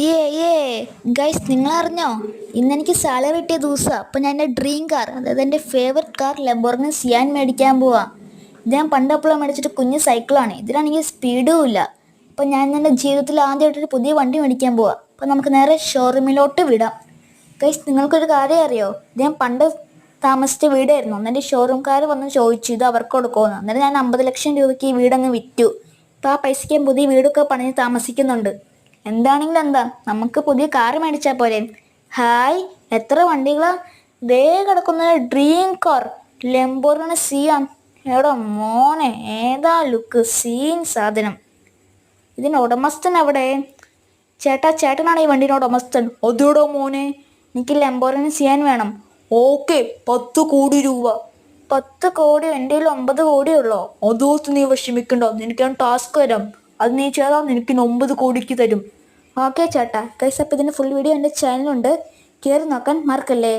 ഏ ഗൈസ്, നിങ്ങൾ അറിഞ്ഞോ? ഇന്നെനിക്ക് സാലറി കിട്ടിയ ദിവസമാണ്. അപ്പോൾ ഞാൻ എൻ്റെ ഡ്രീം കാർ, അതായത് എൻ്റെ ഫേവററ്റ് കാർ ലംബോർഗിനി സിയാൻ മേടിക്കാൻ പോവാം. ഇത് ഞാൻ പണ്ടെപ്പോഴും മേടിച്ചിട്ട് കുഞ്ഞ് സൈക്കിളാണ്. ഇതിലാണെങ്കിൽ സ്പീഡും ഇല്ല. അപ്പോൾ ഞാൻ എൻ്റെ ജീവിതത്തിൽ ആദ്യമായിട്ടൊരു പുതിയ വണ്ടി മേടിക്കാൻ പോവാം. അപ്പോൾ നമുക്ക് നേരെ ഷോറൂമിലോട്ട് വിടാം. ഗൈസ്, നിങ്ങൾക്കൊരു കാര്യം അറിയോ? ഇത് ഞാൻ പണ്ട് താമസിച്ച വീടായിരുന്നു. അന്ന് എൻ്റെ ഷോറൂംകാർ വന്ന് ചോദിച്ചു ഇത് അവർക്ക് കൊടുക്കുമെന്ന്. അന്നേരം ഞാൻ 50 ലക്ഷം രൂപയ്ക്ക് ഈ വീടങ്ങ് വിറ്റു. ഇപ്പോൾ ആ പൈസയ്ക്ക് ഞാൻ പുതിയ വീടൊക്കെ പണിഞ്ഞ് താമസിക്കുന്നുണ്ട്. എന്താണെങ്കിലും എന്താ, നമുക്ക് പുതിയ കാർ മേടിച്ചാൽ പോരെ? ഹായ്, എത്ര വണ്ടികളാ ദേ കിടക്കുന്ന ഡ്രീം കാർ ലംബോർഗിനി സിയാൻ. എടാ മോനെ, ഏതാ ലുക്ക്, സീൻ സാധനം. ഇതിൻ്റെ ഉടമസ്ഥൻ എവിടെ? ചേട്ടനാണ് ഈ വണ്ടിയുടെ ഉടമസ്ഥൻ. അതോടോ മോനെ, എനിക്ക് ലംബോർഗിനി സിയാൻ വേണം. ഓക്കെ, 10 കോടി രൂപ. 10 കോടി? എൻ്റെ കയ്യിൽ 9 കോടിയുള്ളോ? അതോത്ത് നീ വിഷമിക്കണ്ടോ, നിനക്ക് ഞാൻ ടാസ്ക് തരാം. അത് നീ ചെയ്താൽ നിനക്ക് 9 കോടിക്ക് തരും. ഓക്കെ ചേട്ടാ. ഗൈസ്, അപ്പോൾ ഇതിൻ്റെ ഫുൾ വീഡിയോ എൻ്റെ ചാനലുണ്ട്, കയറി നോക്കാൻ മറക്കല്ലേ.